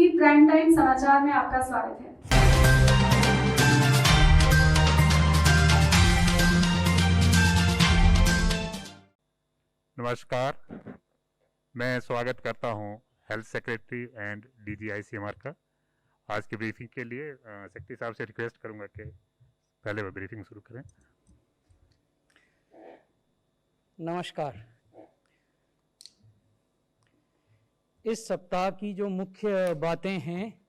TV prime time समाचार में आपका स्वागत है। नमस्कार, मैं स्वागत करता हूं हेल्थ सेक्रेटरी एंड DGICMR का। आज की ब्रीफिंग के लिए सेक्रेटरी साहब से रिक्वेस्ट करूंगा कि पहले वो ब्रीफिंग शुरू करें। नमस्कार। इस सप्ताह की जो मुख्य बातें हैं,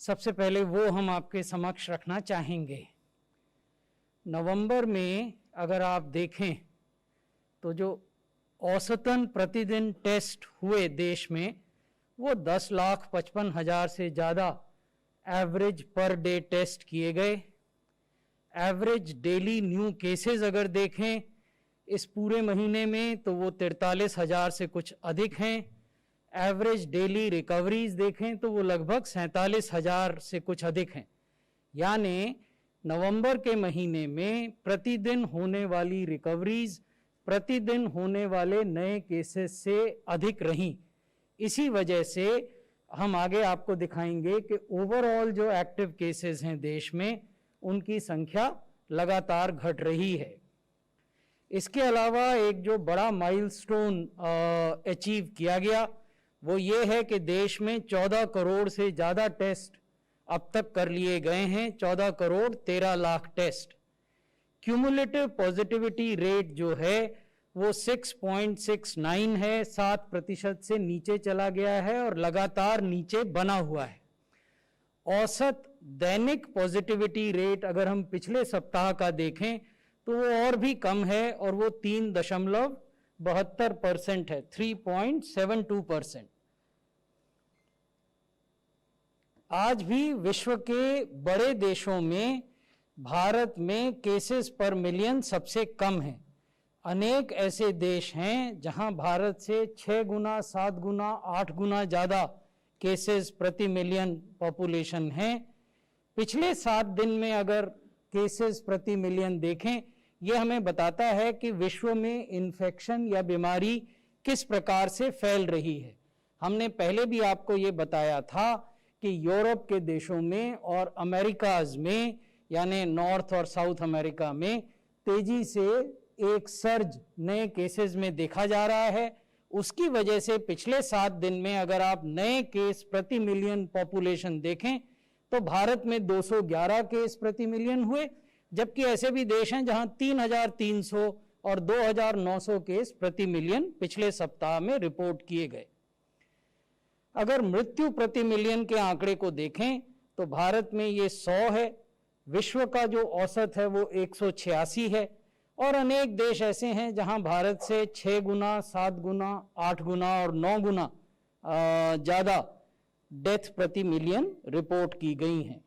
सबसे पहले वो हम आपके समक्ष रखना चाहेंगे। नवंबर में अगर आप देखें तो जो औसतन प्रतिदिन टेस्ट हुए देश में वो 10,55,000 से ज़्यादा एवरेज पर डे टेस्ट किए गए। एवरेज डेली न्यू केसेस अगर देखें इस पूरे महीने में तो वो 43,000 से कुछ अधिक हैं। एवरेज डेली रिकवरीज देखें तो वो लगभग 47,000 से कुछ अधिक हैं। यानी नवंबर के महीने में प्रतिदिन होने वाली रिकवरीज प्रतिदिन होने वाले नए केसेस से अधिक रहीं। इसी वजह से हम आगे आपको दिखाएंगे कि ओवरऑल जो एक्टिव केसेस हैं देश में उनकी संख्या लगातार घट रही है। इसके अलावा एक जो बड़ा माइलस्टोन अचीव किया गया वो ये है कि देश में 14 करोड़ से ज़्यादा टेस्ट अब तक कर लिए गए हैं। 14 crore 13 lakh test. Cumulative positivity rate जो है वो 6.69 है, 7% से नीचे चला गया है और लगातार नीचे बना हुआ है। औसत दैनिक पॉजिटिविटी रेट अगर हम पिछले सप्ताह का देखें तो वो और भी कम है और वो 3.72% है, 3.72%। आज भी विश्व के बड़े देशों में भारत में केसेस पर मिलियन सबसे कम है। अनेक ऐसे देश हैं जहां भारत से 6 गुना, 7 गुना, 8 गुना ज़्यादा केसेस प्रति मिलियन पॉपुलेशन हैं। पिछले 7 दिन में अगर केसेस प्रति मिलियन देखें, ये हमें बताता है कि विश्व में इन्फेक्शन या बीमारी किस प्रकार से फैल रही है। हमने पहले भी आपको ये बताया था कि यूरोप के देशों में और अमेरिकाज में यानी नॉर्थ और साउथ अमेरिका में तेजी से एक सर्ज नए केसेस में देखा जा रहा है। उसकी वजह से पिछले 7 दिन में अगर आप नए केस प्रति मिलियन पॉपुलेशन देखें तो भारत में 211 केस प्रति मिलियन हुए, जबकि ऐसे भी देश हैं जहां 3,300 और 2,900 केस प्रति मिलियन पिछले सप्ताह में रिपोर्ट किए गए। अगर मृत्यु प्रति मिलियन के आंकड़े को देखें तो भारत में ये 100 है। विश्व का जो औसत है वो 186 है और अनेक देश ऐसे हैं जहां भारत से 6 गुना, 7 गुना, 8 गुना और 9 गुना ज़्यादा डेथ प्रति मिलियन रिपोर्ट की गई हैं।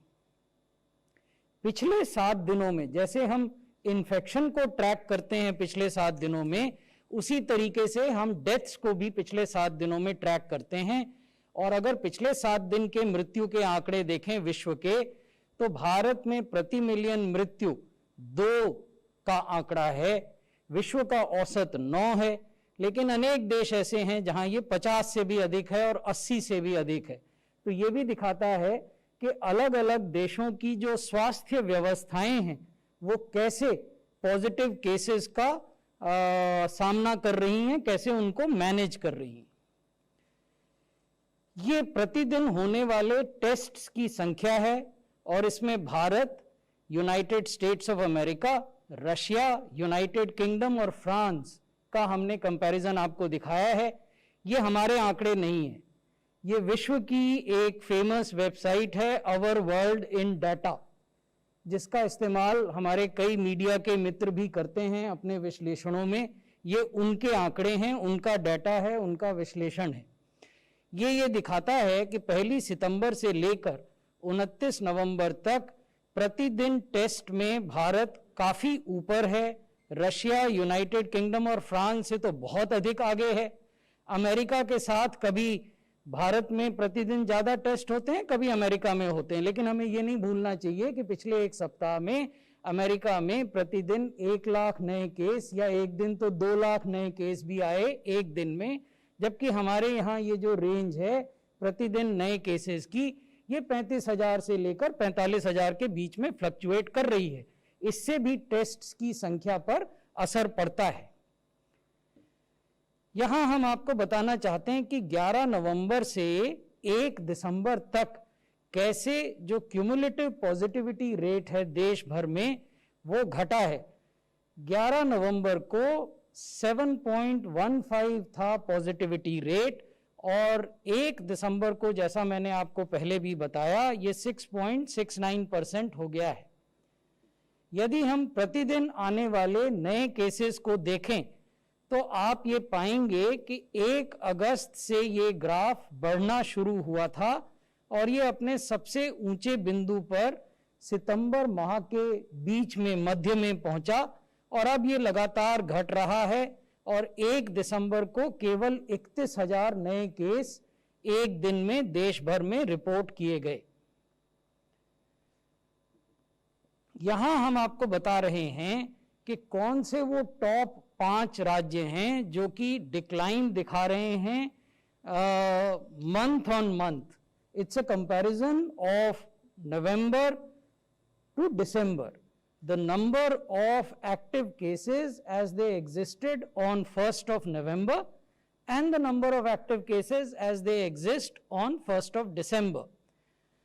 पिछले 7 दिनों में जैसे हम इन्फेक्शन को ट्रैक करते हैं पिछले 7 दिनों में, उसी तरीके से हम डेथ्स को भी पिछले 7 दिनों में ट्रैक करते हैं। और अगर पिछले 7 दिन के मृत्यु के आंकड़े देखें विश्व के, तो भारत में प्रति मिलियन मृत्यु 2 का आंकड़ा है। विश्व का औसत 9 है, लेकिन अनेक देश ऐसे हैं जहां ये 50 से भी अधिक है और 80 से भी अधिक है। तो ये भी दिखाता है कि अलग अलग देशों की जो स्वास्थ्य व्यवस्थाएं हैं वो कैसे पॉजिटिव केसेस का सामना कर रही हैं, कैसे उनको मैनेज कर रही हैं। ये प्रतिदिन होने वाले टेस्ट्स की संख्या है और इसमें Bharat, United states of America, Russia, United kingdom और फ्रांस का हमने कंपैरिजन आपको दिखाया है। ये हमारे आंकड़े नहीं है, ये विश्व की एक फेमस वेबसाइट है आवर वर्ल्ड इन डाटा, जिसका इस्तेमाल हमारे कई मीडिया के मित्र भी करते हैं अपने विश्लेषणों में। ये उनके आंकड़े हैं, उनका डाटा है, उनका विश्लेषण है। ये दिखाता है कि 1 सितंबर से लेकर 29 नवंबर तक प्रतिदिन टेस्ट में भारत काफ़ी ऊपर है। रशिया, यूनाइटेड किंगडम और फ्रांस से तो बहुत अधिक आगे है। अमेरिका के साथ कभी भारत में प्रतिदिन ज़्यादा टेस्ट होते हैं, कभी अमेरिका में होते हैं, लेकिन हमें ये नहीं भूलना चाहिए कि पिछले एक सप्ताह में अमेरिका में प्रतिदिन 1 लाख नए केस या एक दिन तो 2 लाख नए केस भी आए एक दिन में, जबकि हमारे यहाँ ये जो रेंज है प्रतिदिन नए केसेस की ये 35,000 से लेकर 45,000 के बीच में फ्लक्चुएट कर रही है। इससे भी टेस्ट्स की संख्या पर असर पड़ता है। यहां हम आपको बताना चाहते हैं कि 11 नवंबर से 1 दिसंबर तक कैसे जो क्यूमुलेटिव पॉजिटिविटी रेट है देश भर में वो घटा है। 11 नवंबर को 7.15 था पॉजिटिविटी रेट और 1 दिसंबर को जैसा मैंने आपको पहले भी बताया ये 6.69% हो गया है। यदि हम प्रतिदिन आने वाले नए केसेस को देखें तो आप ये पाएंगे कि 1 अगस्त से ये ग्राफ बढ़ना शुरू हुआ था और ये अपने सबसे ऊंचे बिंदु पर सितंबर माह के बीच में मध्य में पहुंचा और अब ये लगातार घट रहा है और 1 दिसंबर को केवल 31,000 नए केस एक दिन में देश भर में रिपोर्ट किए गए। यहां हम आपको बता रहे हैं कि कौन से वो टॉप 5 राज्य हैं जो कि डिक्लाइन दिखा रहे हैं month on month. It's a comparison of November to December. The number of active cases as they existed on 1st of November and the number of active cases as they exist on 1st of December.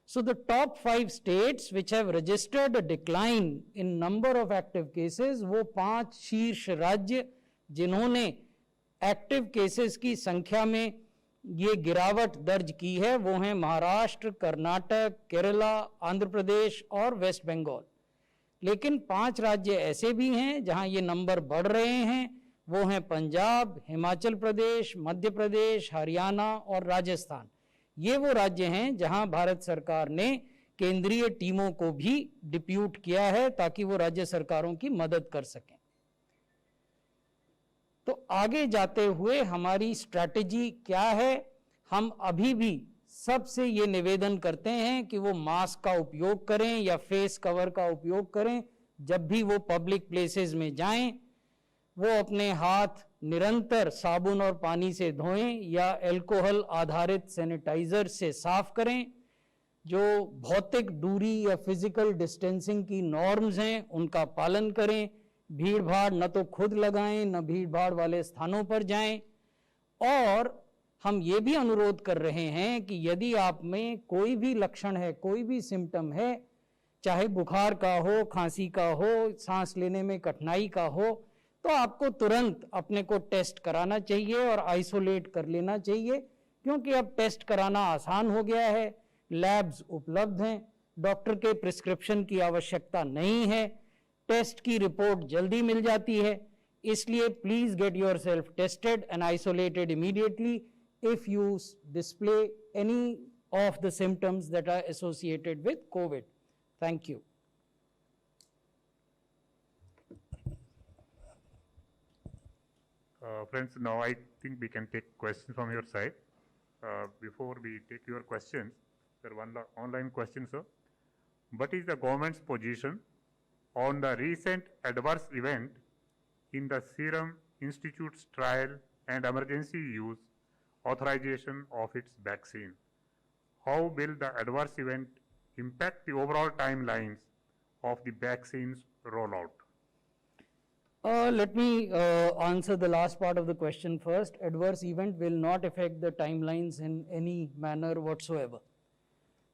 So the top 5 states which have registered a decline in number of active cases, वो 5 शीर्ष राज्य जिन्होंने active cases की संख्या में ये गिरावट दर्ज की है वो हैं महाराष्ट्र, कर्नाटक, केरला, आंध्र प्रदेश और वेस्ट बंगाल। लेकिन 5 राज्य ऐसे भी हैं जहां ये नंबर बढ़ रहे हैं, वो हैं पंजाब, हिमाचल प्रदेश, मध्य प्रदेश, हरियाणा और राजस्थान। ये वो राज्य हैं जहां भारत सरकार ने केंद्रीय टीमों को भी डिप्यूट किया है ताकि वो राज्य सरकारों की मदद कर सकें। तो आगे जाते हुए हमारी स्ट्रैटेजी क्या है? हम अभी भी सबसे ये निवेदन करते हैं कि वो मास्क का उपयोग करें या फेस कवर का उपयोग करें जब भी वो पब्लिक प्लेसेस में जाएं। वो अपने हाथ निरंतर साबुन और पानी से धोएं या अल्कोहल आधारित सैनिटाइजर से साफ करें। जो भौतिक दूरी या फिजिकल डिस्टेंसिंग की नॉर्म्स हैं उनका पालन करें। भीड़ भाड़ न तो खुद लगाएं न भीड़ भाड़ वाले स्थानों पर जाएं। और हम ये भी अनुरोध कर रहे हैं कि यदि आप में कोई भी लक्षण है, कोई भी सिम्टम है, चाहे बुखार का हो, खांसी का हो, सांस लेने में कठिनाई का हो, तो आपको तुरंत अपने को टेस्ट कराना चाहिए और आइसोलेट कर लेना चाहिए, क्योंकि अब टेस्ट कराना आसान हो गया है, लैब्स उपलब्ध हैं, डॉक्टर के प्रिस्क्रिप्शन की आवश्यकता नहीं है, टेस्ट की रिपोर्ट जल्दी मिल जाती है। इसलिए please get yourself tested and isolated immediately if you display any of the symptoms that are associated with COVID. Thank you. Friends, now I think we can take questions from your side. Before we take your questions, there one online question, sir. What is the government's position on the recent adverse event in the Serum Institute's trial and emergency use authorization of its vaccine? How will the adverse event impact the overall timelines of the vaccine's rollout? Let me answer the last part of the question first. Adverse event will not affect the timelines in any manner whatsoever.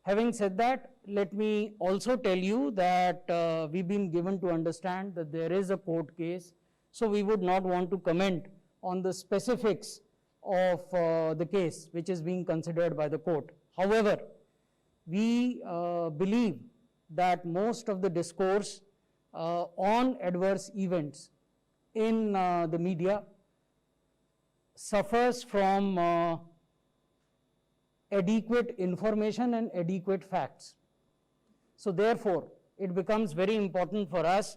Having said that, let me also tell you that we've been given to understand that there is a court case, so we would not want to comment on the specifics of the case which is being considered by the court. However, we believe that most of the discourse on adverse events in the media suffers from adequate information and adequate facts. So therefore, it becomes very important for us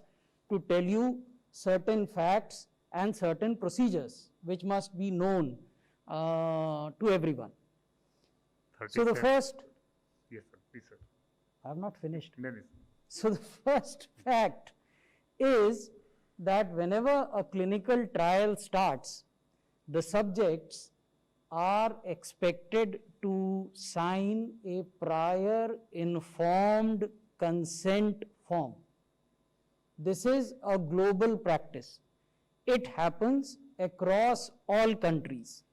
to tell you certain facts and certain procedures which must be known to everyone. So the first, yes, sir. Please, sir. I have not finished. No, no. So the first fact is that whenever a clinical trial starts, the subjects are expected to sign a prior informed consent form. This is a global practice. It happens across all countries.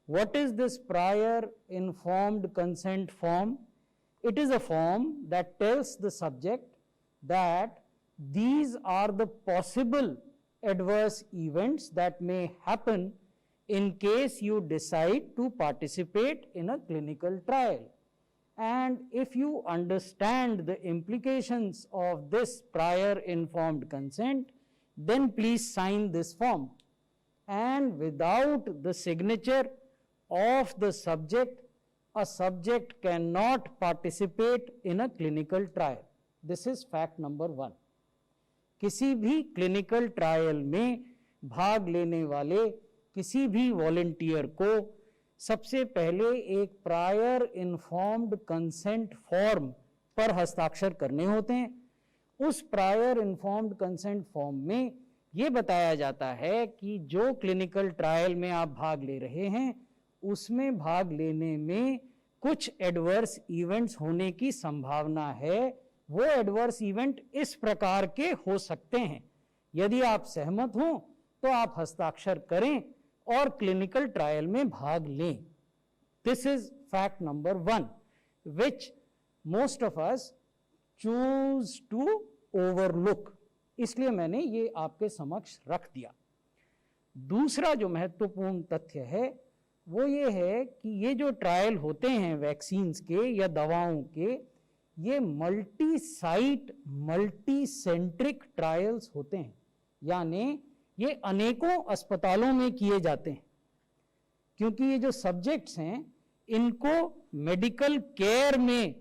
What is this prior informed consent form? It is a form that tells the subject that these are the possible adverse events that may happen in case you decide to participate in a clinical trial. And if you understand the implications of this prior informed consent, then please sign this form. And without the signature of the subject, a subject cannot participate in a clinical trial. This is fact number 1. किसी भी clinical trial में भाग लेने वाले किसी भी volunteer को सबसे पहले एक प्रायर इन्फॉर्म्ड कंसेंट फॉर्म पर हस्ताक्षर करने होते हैं। उस प्रायर इन्फॉर्म्ड कंसेंट फॉर्म में ये बताया जाता है कि जो क्लिनिकल ट्रायल में आप भाग ले रहे हैं उसमें भाग लेने में कुछ एडवर्स इवेंट्स होने की संभावना है। वो एडवर्स इवेंट इस प्रकार के हो सकते हैं। यदि आप सहमत हों तो आप हस्ताक्षर करें और क्लिनिकल ट्रायल में भाग लें। This is fact number 1 which most of us choose to overlook, इसलिए मैंने ये आपके समक्ष रख दिया। दूसरा जो महत्वपूर्ण तथ्य है वो ये है कि ये जो ट्रायल होते हैं वैक्सीन्स के या दवाओं के, ये multi site multi centric trials होते हैं, यानी ये अनेकों अस्पतालों में किए जाते हैं। क्योंकि ये जो सब्जेक्ट्स हैं इनको मेडिकल केयर में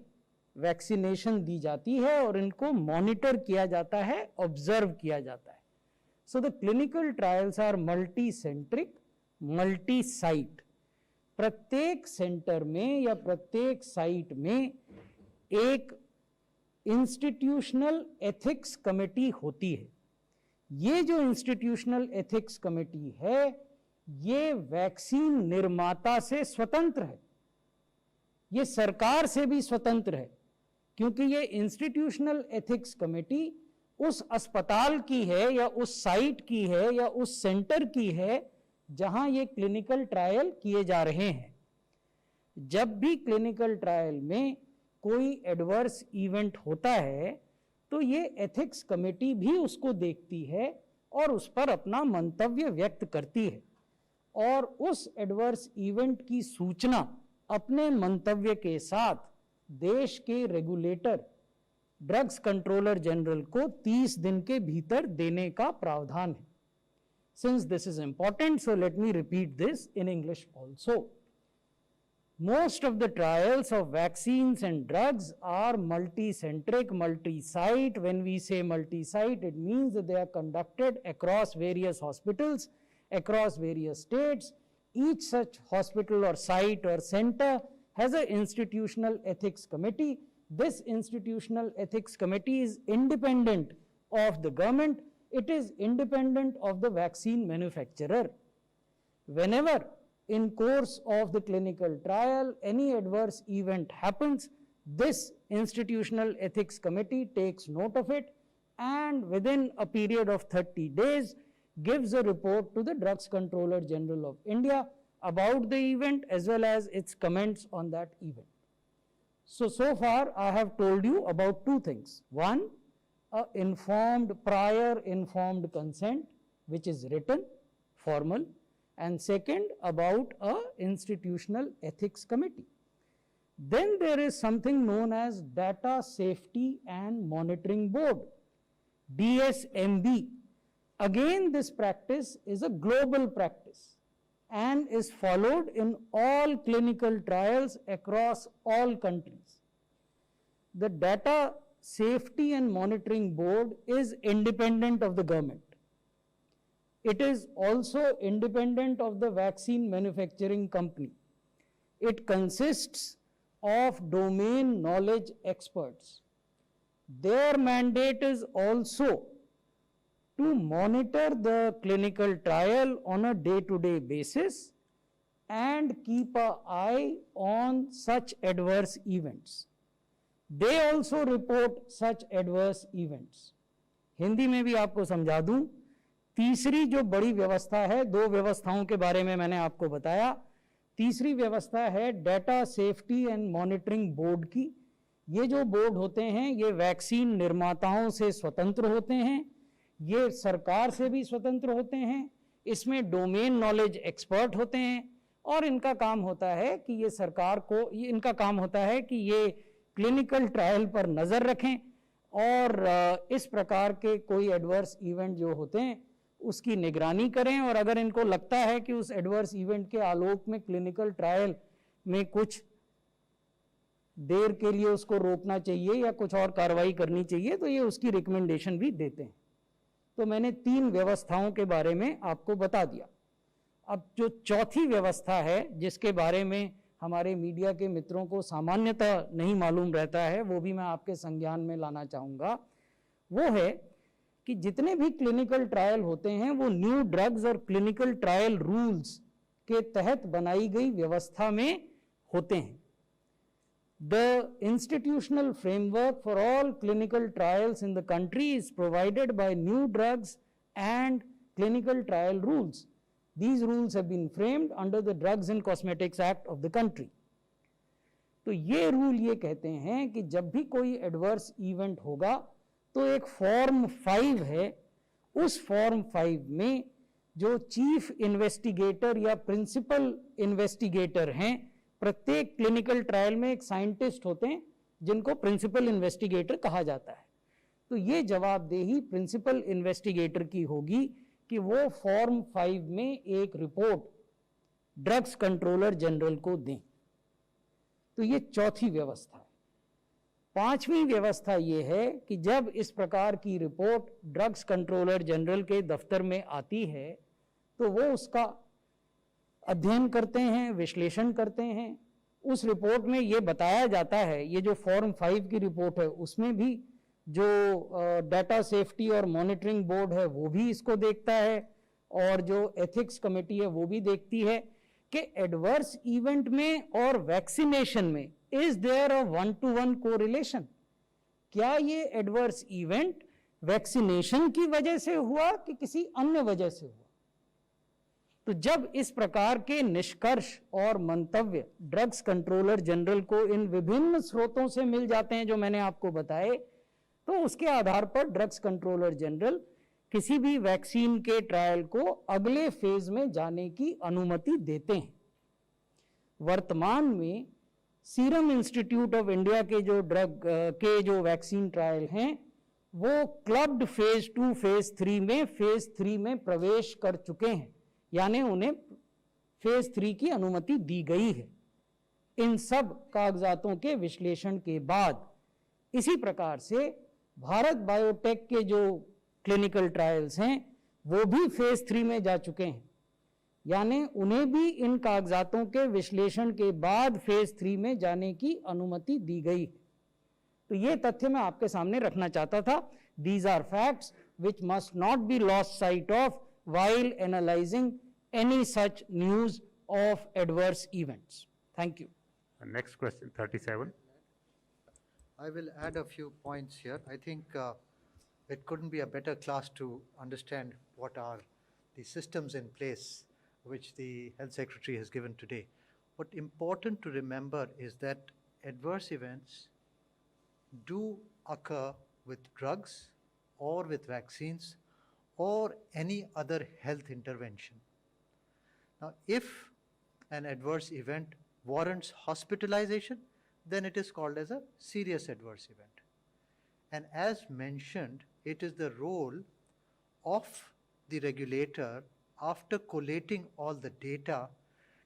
वैक्सीनेशन दी जाती है और इनको मॉनिटर किया जाता है, ऑब्जर्व किया जाता है। So the clinical trials are multi centric multi site. प्रत्येक सेंटर में या प्रत्येक साइट में एक इंस्टीट्यूशनल एथिक्स कमेटी होती है। ये जो इंस्टीट्यूशनल एथिक्स कमेटी है ये वैक्सीन निर्माता से स्वतंत्र है, ये सरकार से भी स्वतंत्र है, क्योंकि ये इंस्टीट्यूशनल एथिक्स कमेटी उस अस्पताल की है या उस साइट की है या उस सेंटर की है जहां ये क्लिनिकल ट्रायल किए जा रहे हैं। जब भी क्लिनिकल ट्रायल में कोई एडवर्स इवेंट होता है तो ये एथिक्स कमेटी भी उसको देखती है और उस पर अपना मंतव्य व्यक्त करती है और उस एडवर्स इवेंट की सूचना अपने मंतव्य के साथ देश के रेगुलेटर ड्रग्स कंट्रोलर जनरल को 30 दिन के भीतर देने का प्रावधान है। Since this is important, so let me repeat this in English also. Most of the trials of vaccines and drugs are multi-centric, multi-site. When we say multi-site, it means that they are conducted across various hospitals, across various states. Each such hospital or site or center has an institutional ethics committee. This institutional ethics committee is independent of the government. It is independent of the vaccine manufacturer. Whenever in course of the clinical trial any adverse event happens, this institutional ethics committee takes note of it and within a period of 30 days gives a report to the Drugs Controller General of India about the event as well as its comments on that event. So far I have told you about two things. One, prior informed consent, which is written, formal, and second, about a institutional ethics committee. Then there is something known as Data Safety and Monitoring Board, DSMB. Again, this practice is a global practice and is followed in all clinical trials across all countries. The Data Safety and Monitoring Board is independent of the government. It is also independent of the vaccine manufacturing company. It consists of domain knowledge experts. Their mandate is also to monitor the clinical trial on a day-to-day basis and keep an eye on such adverse events. They also report such adverse events. Hindi में भी आपको समझा दूं, तीसरी जो बड़ी व्यवस्था है, दो व्यवस्थाओं के बारे में मैंने आपको बताया। तीसरी व्यवस्था है data safety and monitoring board की। ये जो बोर्ड होते हैं ये वैक्सीन निर्माताओं से स्वतंत्र होते हैं, ये सरकार से भी स्वतंत्र होते हैं, इसमें डोमेन नॉलेज एक्सपर्ट होते हैं और इनका काम होता है कि ये सरकार को इनका काम होता है कि ये क्लिनिकल ट्रायल पर नज़र रखें और इस प्रकार के कोई एडवर्स इवेंट जो होते हैं उसकी निगरानी करें, और अगर इनको लगता है कि उस एडवर्स इवेंट के आलोक में क्लिनिकल ट्रायल में कुछ देर के लिए उसको रोकना चाहिए या कुछ और कार्रवाई करनी चाहिए तो ये उसकी रिकमेंडेशन भी देते हैं। तो मैंने 3 व्यवस्थाओं के बारे में आपको बता दिया। अब जो चौथी व्यवस्था है जिसके बारे में हमारे मीडिया के मित्रों को सामान्यतः नहीं मालूम रहता है, वो भी मैं आपके संज्ञान में लाना चाहूँगा, वो है कि जितने भी क्लिनिकल ट्रायल होते हैं वो न्यू ड्रग्स और क्लिनिकल ट्रायल रूल्स के तहत बनाई गई व्यवस्था में होते हैं। The institutional framework for all clinical trials in the country is provided by new drugs and clinical trial rules. These rules have been framed under the Drugs and Cosmetics Act of the country. तो ये rule ये कहते हैं कि जब भी कोई adverse event होगा तो एक फॉर्म 5 है, उस फॉर्म 5 में जो चीफ इन्वेस्टिगेटर या प्रिंसिपल इन्वेस्टिगेटर हैं, प्रत्येक क्लिनिकल ट्रायल में एक साइंटिस्ट होते हैं जिनको प्रिंसिपल इन्वेस्टिगेटर कहा जाता है। तो ये जवाबदेही प्रिंसिपल इन्वेस्टिगेटर की होगी कि वो फॉर्म 5 में एक रिपोर्ट ड्रग्स कंट्रोलर जनरल को दें। तो ये चौथी व्यवस्था है। पांचवी व्यवस्था ये है कि जब इस प्रकार की रिपोर्ट ड्रग्स कंट्रोलर जनरल के दफ्तर में आती है तो वो उसका अध्ययन करते हैं, विश्लेषण करते हैं। उस रिपोर्ट में ये बताया जाता है, ये जो फॉर्म 5 की रिपोर्ट है उसमें भी जो डाटा सेफ्टी और मॉनिटरिंग बोर्ड है वो भी इसको देखता है और जो एथिक्स कमेटी है वो भी देखती है कि एडवर्स इवेंट में और वैक्सीनेशन में is there a 1-to-1 correlation. क्या ये एडवर्स इवेंट वैक्सीनेशन की वजह से हुआ कि किसी अन्य वजह से हुआ? तो जब इस प्रकार के निष्कर्ष और मंतव्य ड्रग्स कंट्रोलर जनरल को इन विभिन्न स्रोतों से मिल जाते हैं जो मैंने आपको बताए, तो उसके आधार पर ड्रग्स कंट्रोलर जनरल किसी भी वैक्सीन के ट्रायल को अगले फेज में जाने की अनुमति देते हैं। वर्तमान में सीरम इंस्टीट्यूट ऑफ इंडिया के जो ड्रग के जो वैक्सीन ट्रायल हैं वो क्लब्ड फेज 2 फेज 3 में फेज 3 में प्रवेश कर चुके हैं, यानी उन्हें फेज 3 की अनुमति दी गई है इन सब कागजातों के विश्लेषण के बाद। इसी प्रकार से भारत बायोटेक के जो क्लिनिकल ट्रायल्स हैं वो भी फेज 3 में जा चुके हैं, यानी उन्हें भी इन कागजातों के विश्लेषण के बाद फेज 3 में जाने की अनुमति दी गई है। तो ये तथ्य मैं आपके सामने रखना चाहता था। These are facts which must not be lost sight of while analyzing any such news of adverse events. Thank you. Next question, 37. I will add a few points here. I think it couldn't be a better class to understand what are the systems in place which the Health Secretary has given today. What's important to remember is that adverse events do occur with drugs or with vaccines or any other health intervention. Now, if an adverse event warrants hospitalization, then it is called as a serious adverse event. And as mentioned, it is the role of the regulator, after collating all the data,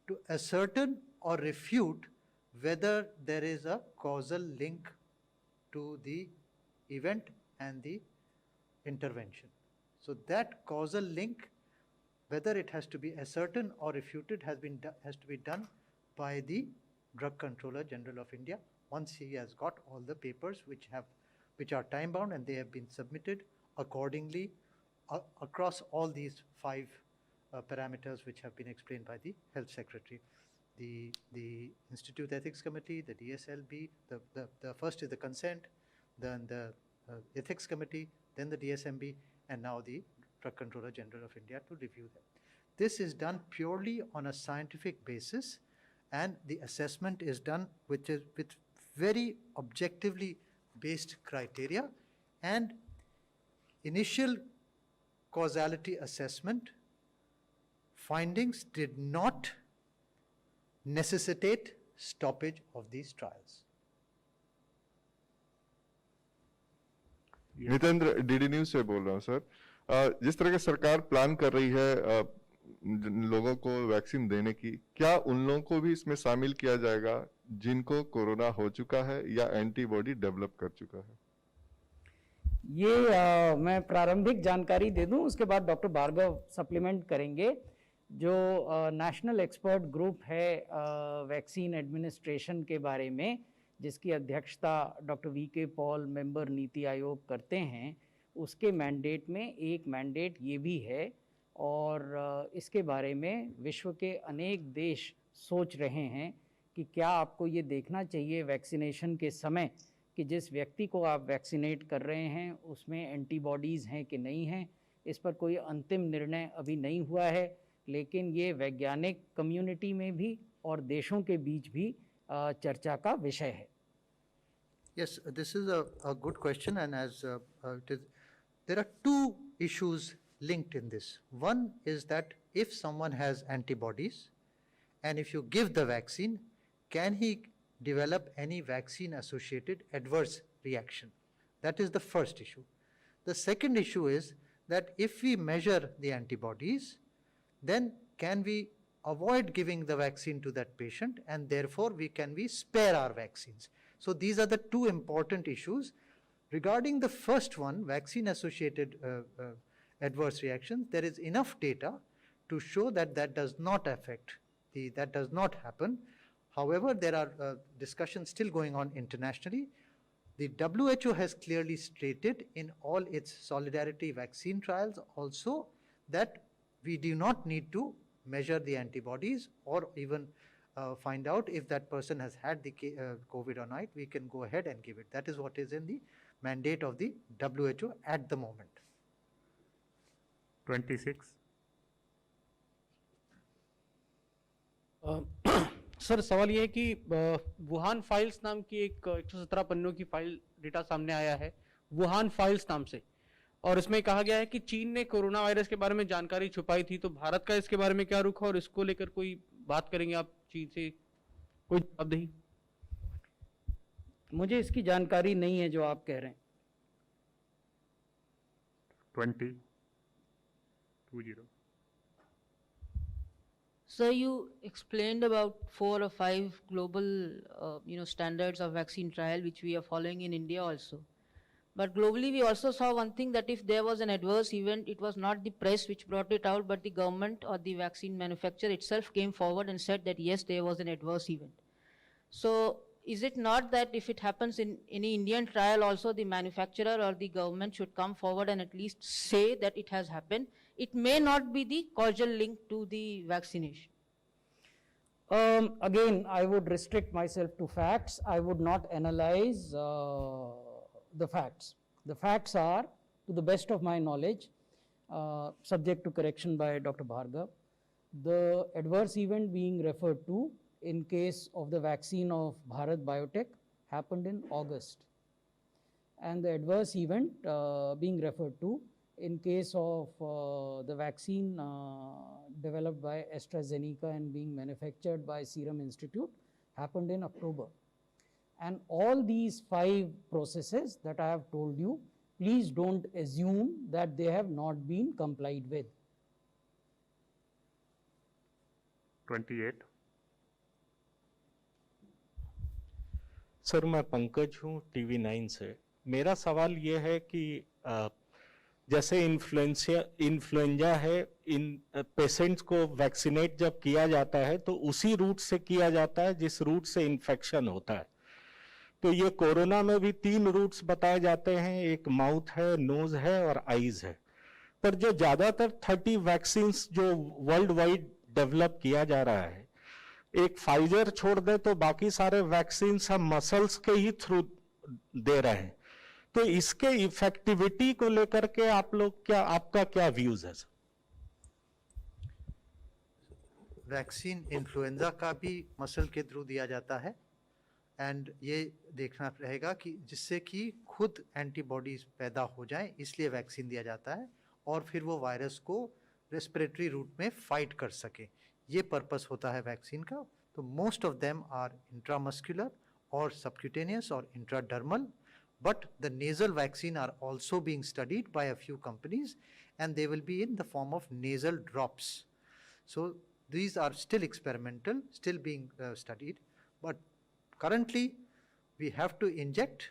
to ascertain or refute whether there is a causal link to the event and the intervention. So that causal link, whether it has to be ascertained or refuted, has to be done by the Drug Controller General of India once he has got all the papers which are time bound and they have been submitted accordingly across all these 5 parameters which have been explained by the Health Secretary. The Institute Ethics Committee, the DSLB, the first is the consent, then the Ethics Committee, then the DSMB, and now the Drug Controller General of India to review them. This is done purely on a scientific basis, and the assessment is done with very objectively based criteria, and initial causality assessment findings did not necessitate stoppage of these trials. Nitendra DD news से बोल रहा हूँ sir. जिस तरह की सरकार plan कर रही है लोगों को वैक्सीन देने की, क्या उन लोगों को भी इसमें शामिल किया जाएगा जिनको कोरोना हो चुका है या एंटीबॉडी डेवलप कर चुका है? ये मैं प्रारंभिक जानकारी दे दूं, उसके बाद डॉक्टर भार्गव सप्लीमेंट करेंगे। जो नेशनल एक्सपर्ट ग्रुप है वैक्सीन एडमिनिस्ट्रेशन के बारे में, जिसकी अध्यक्षता doctor VK Paul member NITI Aayog करते हैं, उसके मैंडेट में एक मैंडेट ये भी है, और इसके बारे में विश्व के अनेक देश सोच रहे हैं कि क्या आपको ये देखना चाहिए वैक्सीनेशन के समय कि जिस व्यक्ति को आप वैक्सीनेट कर रहे हैं उसमें एंटीबॉडीज़ हैं कि नहीं हैं। इस पर कोई अंतिम निर्णय अभी नहीं हुआ है, लेकिन ये वैज्ञानिक कम्युनिटी में भी और देशों के बीच भी चर्चा का विषय है। Yes, this is a good question, and as there are two issues linked in this. One is that if someone has antibodies and if you give the vaccine, can he develop any vaccine associated adverse reaction? That is the first issue. The second issue is that if we measure the antibodies, then can we avoid giving the vaccine to that patient, and therefore can we spare our vaccines? So these are the two important issues. Regarding the first one, vaccine associated adverse reactions, there is enough data to show that that does not affect, that does not happen. However, there are discussions still going on internationally. The WHO has clearly stated in all its solidarity vaccine trials also that we do not need to measure the antibodies or even find out if that person has had the COVID or not. We can go ahead and give it. That is what is in the mandate of the WHO at the moment. 26. Sir सवाल ये है कि Wuhan files नाम की एक 117 पन्नों की file data सामने आया है वुहान फाइल्स नाम से, और इसमें कहा गया है कि चीन ने कोरोना वायरस के बारे में जानकारी छुपाई थी। तो भारत का इसके बारे में क्या रुख है और इसको लेकर कोई बात करेंगे आप चीन से? कोई जवाबदेही? मुझे इसकी जानकारी नहीं है जो आप कह रहे हैं। 20. So you explained about 4 or 5 global, standards of vaccine trial which we are following in India also. But globally, we also saw one thing, that if there was an adverse event, it was not the press which brought it out, but the government or the vaccine manufacturer itself came forward and said that yes, there was an adverse event. So is it not that if it happens in any Indian trial also, the manufacturer or the government should come forward and at least say that it has happened? It may not be the causal link to the vaccination. Again, I would restrict myself to facts. I would not analyze the facts. The facts are, to the best of my knowledge, subject to correction by Dr. Bhargav, the adverse event being referred to in case of the vaccine of Bharat Biotech happened in August. And the adverse event being referred to in case of the vaccine developed by AstraZeneca and being manufactured by Serum Institute happened in October. And all these 5 processes that I have told you, please don't assume that they have not been complied with. 28. Sir मैं पंकज हूँ TV 9 से। मेरा सवाल ये है कि जैसे influenza है, इन पेशेंट्स को वैक्सीनेट जब किया जाता है तो उसी रूट से किया जाता है जिस रूट से इन्फेक्शन होता है। तो ये कोरोना में भी 3 रूट्स बताए जाते हैं, एक माउथ है, नोज है और आईज है। पर जो ज्यादातर 30 वैक्सीन जो वर्ल्ड वाइड डेवलप किया जा रहा है, एक फाइजर छोड़ दे तो बाकी सारे वैक्सीन हम मसल्स के ही थ्रू दे रहे हैं। तो इसके इफेक्टिविटी को लेकर के आपका क्या व्यूज है सर? वैक्सीन इन्फ्लुएंजा का भी मसल के थ्रू दिया जाता है, एंड ये देखना रहेगा कि जिससे कि खुद एंटीबॉडीज पैदा हो जाएं, इसलिए वैक्सीन दिया जाता है और फिर वो वायरस को रेस्पिरेटरी रूट में फाइट कर सके, ये पर्पस होता है वैक्सीन का। तो most of them are intramuscular और सबक्यूटेनियस और intradermal, but the nasal vaccine are also being studied by a few companies, and they will be in the form of nasal drops. So these are still experimental, still being studied, but currently we have to inject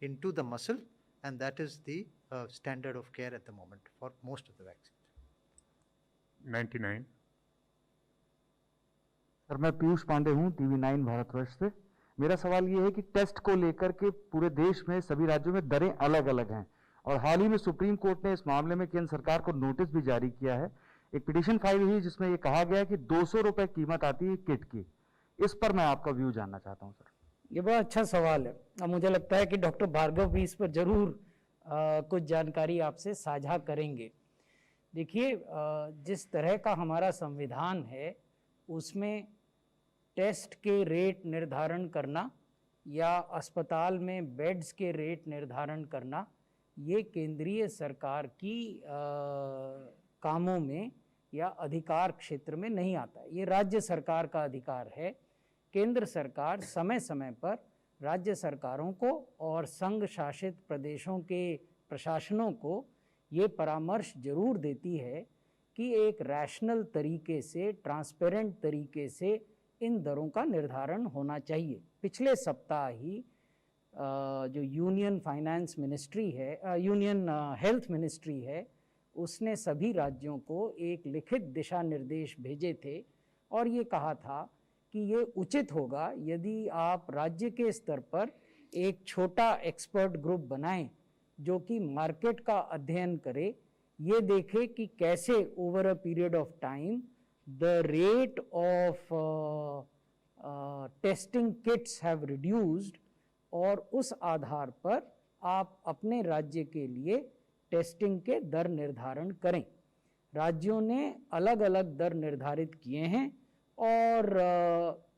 into the muscle, and that is the standard of care at the moment for most of the vaccines. 99. Sir मैं पीयूष पांडे हूँ, TV9 Bharatvarsh से। मेरा सवाल ये है कि test को लेकर के पूरे देश में सभी राज्यों में दरें अलग अलग हैं, और हाल ही में सुप्रीम कोर्ट ने इस मामले में केंद्र सरकार को नोटिस भी जारी किया है। एक पिटीशन फाइल हुई जिसमें ये कहा गया है कि 200 रुपए कीमत आती है किट की। इस पर मैं आपका व्यू जानना चाहता हूँ सर। ये बड़ा अच्छा सवाल है। अब मुझे लगता है कि डॉक्टर भार्गव भी इस पर जरूर कुछ जानकारी आपसे साझा करेंगे। देखिए, जिस तरह का हमारा संविधान है उसमें टेस्ट के रेट निर्धारण करना या अस्पताल में बेड्स के रेट निर्धारण करना, ये केंद्रीय सरकार की कामों में या अधिकार क्षेत्र में नहीं आता है। ये राज्य सरकार का अधिकार है। केंद्र सरकार समय समय पर राज्य सरकारों को और संघ शासित प्रदेशों के प्रशासनों को ये परामर्श जरूर देती है कि एक रैशनल तरीके से, ट्रांसपेरेंट तरीके से इन दरों का निर्धारण होना चाहिए। पिछले सप्ताह ही जो यूनियन फाइनेंस मिनिस्ट्री है, यूनियन हेल्थ मिनिस्ट्री है, उसने सभी राज्यों को एक लिखित दिशा निर्देश भेजे थे और ये कहा था कि ये उचित होगा यदि आप राज्य के स्तर पर एक छोटा एक्सपर्ट ग्रुप बनाएं जो कि मार्केट का अध्ययन करे, ये देखे कि कैसे over a period of time the rate of testing kits have reduced, और उस आधार पर आप अपने राज्य के लिए टेस्टिंग के दर निर्धारण करें। राज्यों ने अलग अलग दर निर्धारित किए हैं और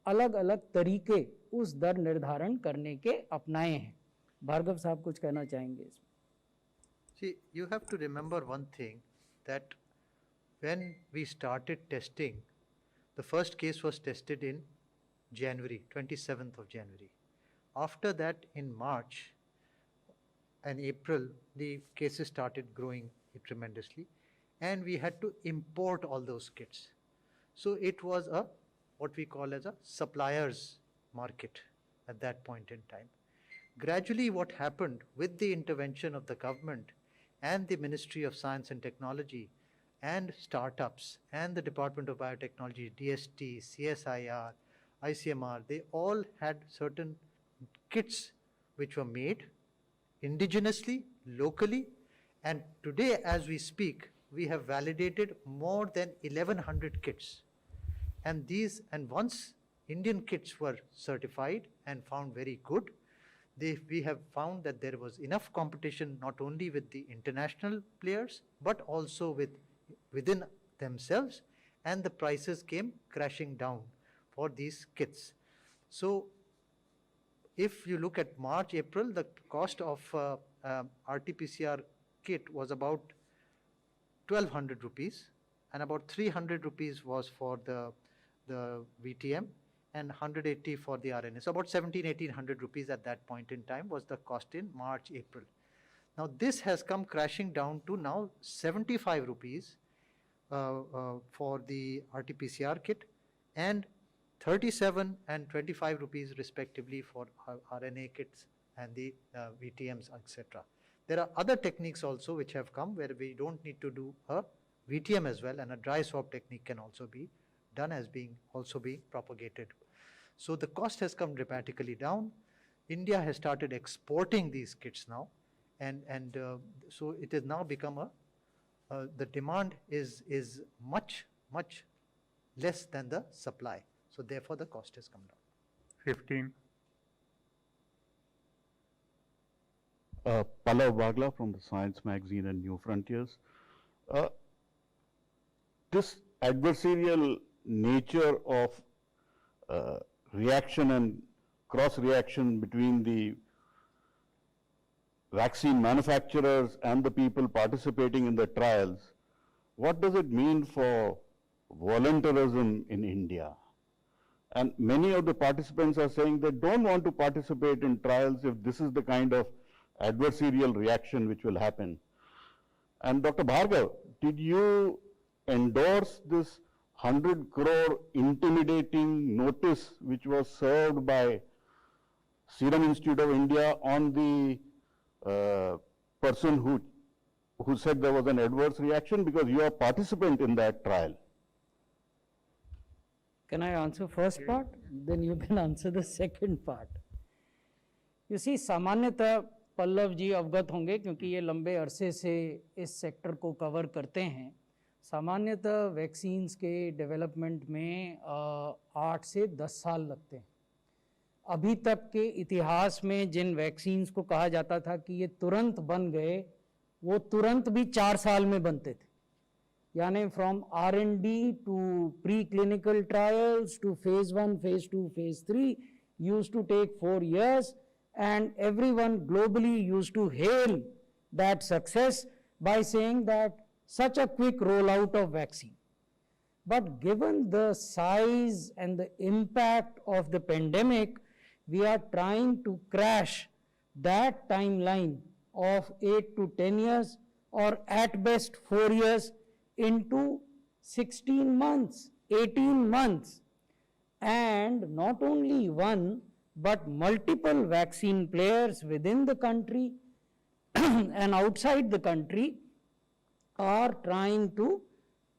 अलग अलग तरीके उस दर निर्धारण करने के अपनाए हैं। भार्गव साहब कुछ कहना चाहेंगे इसमें? See, you have to remember one thing, that when we started testing, the first case was tested in January, 27th of January. After that, in March and April, the cases started growing tremendously, and we had to import all those kits. So it was what we call as a supplier's market at that point in time. Gradually, what happened with the intervention of the government and the Ministry of Science and Technology and startups and the Department of Biotechnology, DST, CSIR, ICMR, they all had certain kits which were made indigenously, locally, and today as we speak, we have validated more than 1100 kits. And once Indian kits were certified and found very good, we have found that there was enough competition not only with the international players but also within themselves, and the prices came crashing down for these kits. So if you look at March, April, the cost of RT-PCR kit was about 1200 rupees, and about 300 rupees was for the VTM and 180 for the RNA. So about 1800 rupees at that point in time was the cost in March, April. Now this has come crashing down to now 75 rupees for the RT-PCR kit, and 37 and 25 rupees respectively for RNA kits and the VTMs, etc. There are other techniques also which have come where we don't need to do a VTM as well, and a dry swab technique can also be done as also being propagated. So the cost has come dramatically down. India has started exporting these kits now, and so it has now become the demand is much less than the supply. So therefore, the cost has come down. 15. Pallav Bagla from the Science Magazine and New Frontiers. This adversarial nature of reaction and cross-reaction between the vaccine manufacturers and the people participating in the trials, what does it mean for volunteerism in India? And many of the participants are saying they don't want to participate in trials if this is the kind of adversarial reaction which will happen. And Dr. Bhargav, did you endorse this 100 crore intimidating notice which was served by Serum Institute of India on the person who said there was an adverse reaction, because you are a participant in that trial? Can I answer first part? Then you can answer the second part. You see, सामान्यतः पल्लव जी अवगत होंगे क्योंकि ये लंबे अरसे से इस sector को कवर करते हैं। सामान्यतः वैक्सीन्स के डेवलपमेंट में 8 से 10 साल लगते हैं। अभी तक के इतिहास में जिन वैक्सीन्स को कहा जाता था कि ये तुरंत बन गए, वो तुरंत भी 4 साल में बनते थे। यानी from R&D to pre clinical trials to phase 1, phase 2, phase 3 used to take 4 years, and everyone globally used to hail that success by saying that such a quick rollout of vaccine. But given the size and the impact of the pandemic, we are trying to crash that timeline of 8 to 10 years, or at best 4 years, into 16 months, 18 months. And not only one, but multiple vaccine players within the country and outside the country are trying to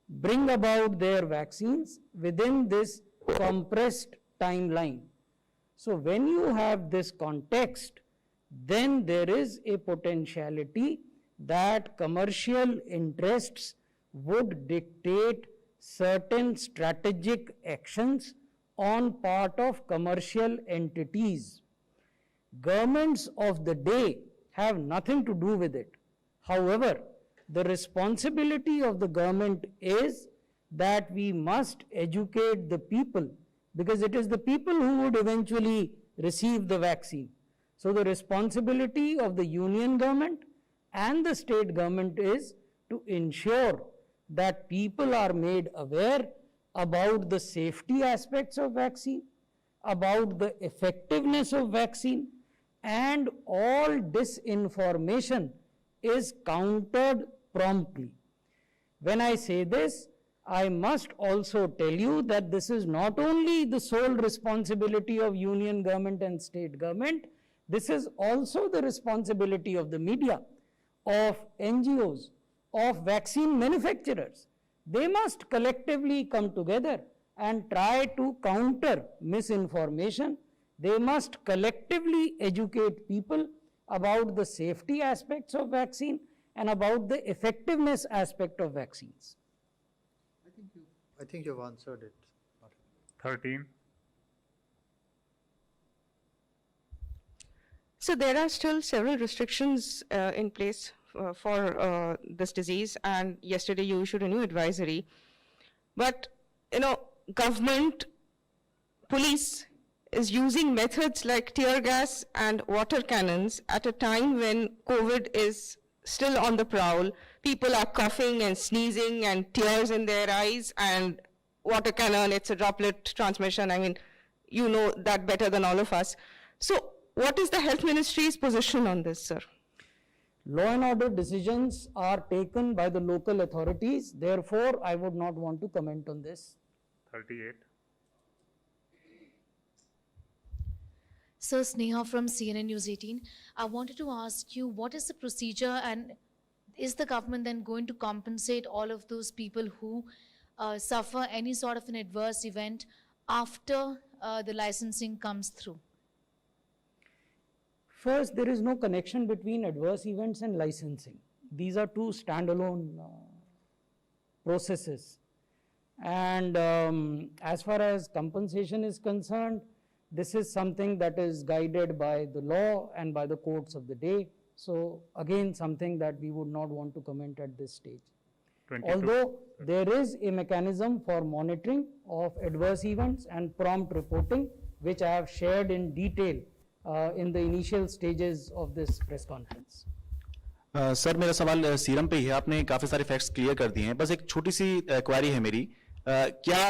bring about their vaccines within this compressed timeline. So when you have this context, then there is a potentiality that commercial interests would dictate certain strategic actions on part of commercial entities. Governments of the day have nothing to do with it. However, the responsibility of the government is that we must educate the people, because it is the people who would eventually receive the vaccine. So the responsibility of the union government and the state government is to ensure that people are made aware about the safety aspects of vaccine, about the effectiveness of vaccine, and all disinformation is countered promptly. When I say this, I must also tell you that this is not only the sole responsibility of union government and state government, this is also the responsibility of the media, of NGOs, of vaccine manufacturers. They must collectively come together and try to counter misinformation. They must collectively educate people about the safety aspects of vaccine and about the effectiveness aspect of vaccines. I think you've answered it. 13. So there are still several restrictions in place for this disease, and yesterday you issued a new advisory. But, government, police is using methods like tear gas and water cannons at a time when COVID is still on the prowl. People are coughing and sneezing and tears in their eyes, and water cannon, it's a droplet transmission. I mean, you know that better than all of us. So what is the Health Ministry's position on this, sir? Law and order decisions are taken by the local authorities. Therefore, I would not want to comment on this. 38. Sir, Sneha from CNN News 18. I wanted to ask you, what is the procedure, and is the government then going to compensate all of those people who suffer any sort of an adverse event after the licensing comes through? First, there is no connection between adverse events and licensing. These are two standalone processes. And as far as compensation is concerned, this is something that is guided by the law and by the courts of the day. So again, something that we would not want to comment at this stage. 22. Although there is a mechanism for monitoring of adverse events and prompt reporting, which I have shared in detail in the initial stages of this press conference. Sir मेरा सवाल serum पे ही है। आपने काफ़ी सारे facts clear कर दिए हैं, बस एक छोटी सी क्वेरी है मेरी। क्या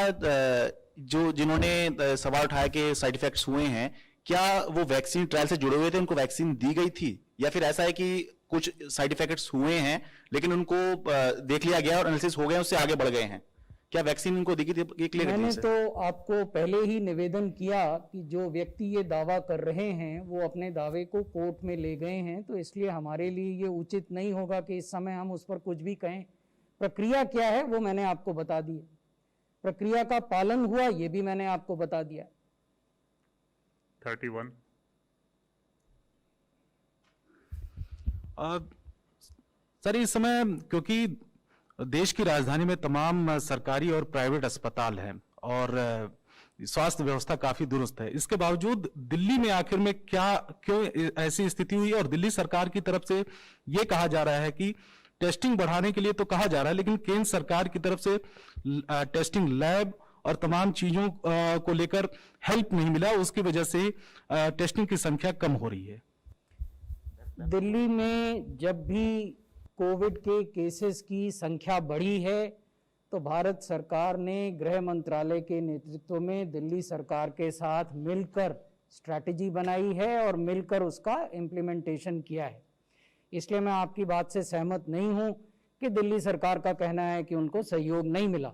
जो जिन्होंने सवाल उठाया कि साइड इफेक्ट्स हुए हैं, क्या वो वैक्सीन ट्रायल से जुड़े हुए थे, उनको वैक्सीन दी गई थी, या फिर ऐसा है कि कुछ साइड इफेक्ट्स हुए हैं लेकिन उनको देख लिया गया और एनालिसिस हो गए, उससे आगे बढ़ गए हैं? क्या वैक्सीन उनको दी गई थी? ये क्लियर मैंने करिए तो आपको पहले ही निवेदन किया कि जो व्यक्ति ये दावा कर रहे हैं वो अपने दावे को कोर्ट में ले गए हैं, तो इसलिए हमारे लिए ये उचित नहीं होगा कि इस समय हम उस पर कुछ भी कहें। प्रक्रिया क्या है वो मैंने आपको बता दी, प्रक्रिया का पालन हुआ ये भी मैंने आपको बता दिया। 31. सर इस समय क्योंकि देश की राजधानी में तमाम सरकारी और प्राइवेट अस्पताल हैं और स्वास्थ्य व्यवस्था काफी दुरुस्त है, इसके बावजूद दिल्ली में आखिर में क्यों ऐसी स्थिति हुई? और दिल्ली सरकार की तरफ से ये कहा जा रहा है कि टेस्टिंग बढ़ाने के लिए तो कहा जा रहा है, लेकिन केंद्र सरकार की तरफ से टेस्टिंग लैब और तमाम चीजों को लेकर हेल्प नहीं मिला, उसकी वजह से टेस्टिंग की संख्या कम हो रही है। दिल्ली में जब भी कोविड के केसेस की संख्या बढ़ी है तो भारत सरकार ने गृह मंत्रालय के नेतृत्व में दिल्ली सरकार के साथ मिलकर स्ट्रैटेजी बनाई है और मिलकर उसका इम्प्लीमेंटेशन किया है। इसलिए मैं आपकी बात से सहमत नहीं हूं कि दिल्ली सरकार का कहना है कि उनको सहयोग नहीं मिला,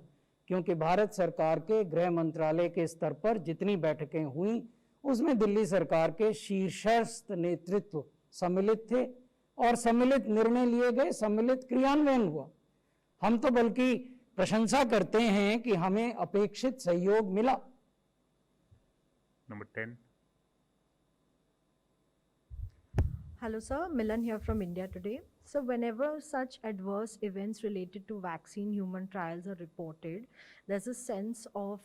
क्योंकि भारत सरकार के गृह मंत्रालय के स्तर पर जितनी बैठकें हुई उसमें दिल्ली सरकार के शीर्षस्थ नेतृत्व सम्मिलित थे और सम्मिलित निर्णय लिए गए, सम्मिलित क्रियान्वयन हुआ। हम तो बल्कि प्रशंसा करते हैं कि हमें अपेक्षित सहयोग मिला। Number 10. Hello sir, Milan here from India Today. So whenever such adverse events related to vaccine human trials are reported, there's a sense of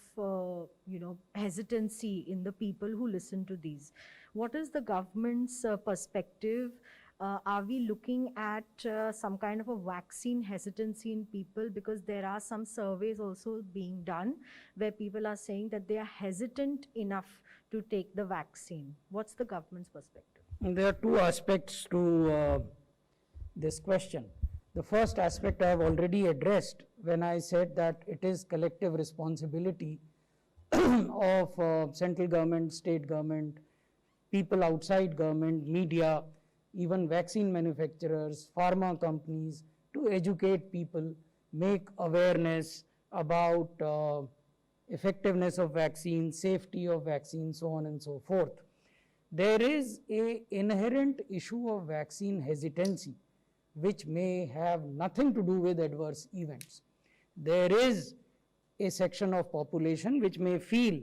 hesitancy in the people who listen to these. What is the government's perspective? Are we looking at some kind of a vaccine hesitancy in people? Because there are some surveys also being done where people are saying that they are hesitant enough to take the vaccine. What's the government's perspective? There are two aspects to this question. The first aspect I have already addressed when I said that it is collective responsibility of central government, state government, people outside government, media, even vaccine manufacturers, pharma companies, to educate people, make awareness about effectiveness of vaccine, safety of vaccine, so on and so forth. There is an inherent issue of vaccine hesitancy, which may have nothing to do with adverse events. There is a section of population which may feel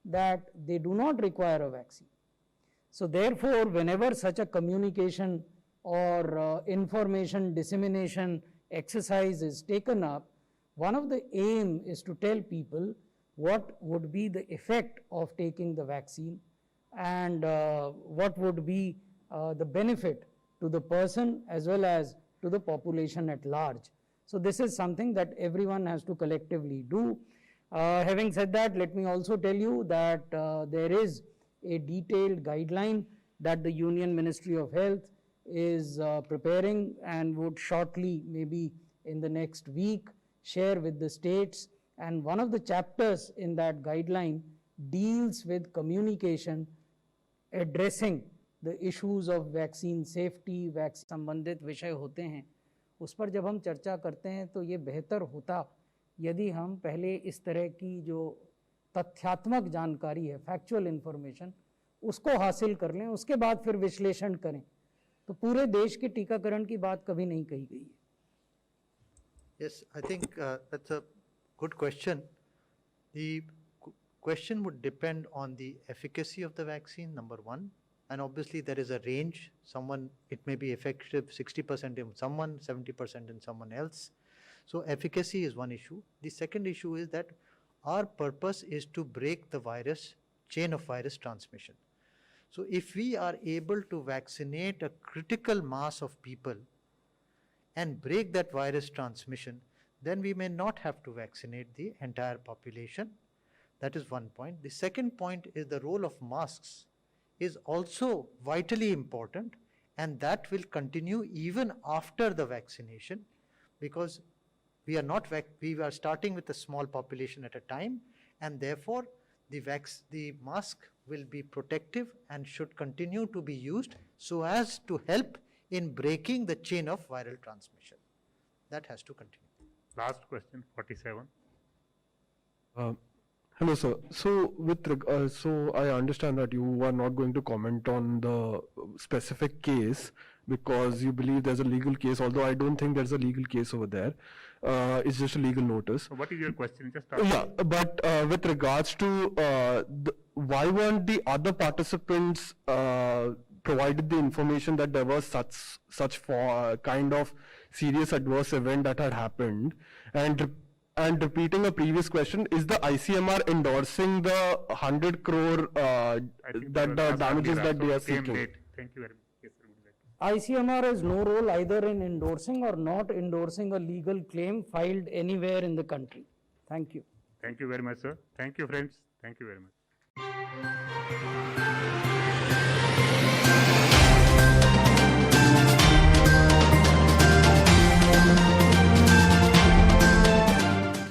that they do not require a vaccine. So therefore, whenever such a communication or information dissemination exercise is taken up, one of the aim is to tell people what would be the effect of taking the vaccine and what would be the benefit to the person as well as to the population at large. So this is something that everyone has to collectively do. Having said that, let me also tell you that there is a detailed guideline that the Union Ministry of Health is preparing and would shortly, maybe in the next week, share with the states. And one of the chapters in that guideline deals with communication, addressing the issues of vaccine safety, vaccine संबंधित विषय होते हैं, उस पर जब हम चर्चा करते हैं तो ये बेहतर होता यदि हम पहले इस तरह की जो तथ्यात्मक जानकारी है, फैक्चुअल इंफॉर्मेशन, उसको हासिल कर लें, उसके बाद फिर विश्लेषण करें। तो पूरे देश के टीकाकरण की बात कभी नहीं कही गई है। Yes, I think that's a good question. The question would depend on the efficacy of the vaccine, number one, and obviously there is a range. Someone, it may be effective 60% in someone, 70% in someone else. So efficacy is one issue. The second issue is that our purpose is to break the chain of virus transmission. So if we are able to vaccinate a critical mass of people and break that virus transmission, then we may not have to vaccinate the entire population. That is one point. The second point is the role of masks is also vitally important, and that will continue even after the vaccination, because we are starting with a small population at a time, and therefore the mask will be protective and should continue to be used so as to help in breaking the chain of viral transmission. That has to continue. Last question, 47. Hello, sir. So, so I understand that you are not going to comment on the specific case because you believe there's a legal case, although I don't think there's a legal case over there. It's just a legal notice. So what is your question? Just Yeah, but with regards to why weren't the other participants provided the information that there was such kind of serious adverse event that had happened? And repeating a previous question, is the ICMR endorsing the 100 crore that the damages that they are seeking? Thank you very much. Yes, sir, would like to. ICMR has no role either in endorsing or not endorsing a legal claim filed anywhere in the country. Thank you. Thank you very much, sir. Thank you, friends. Thank you very much.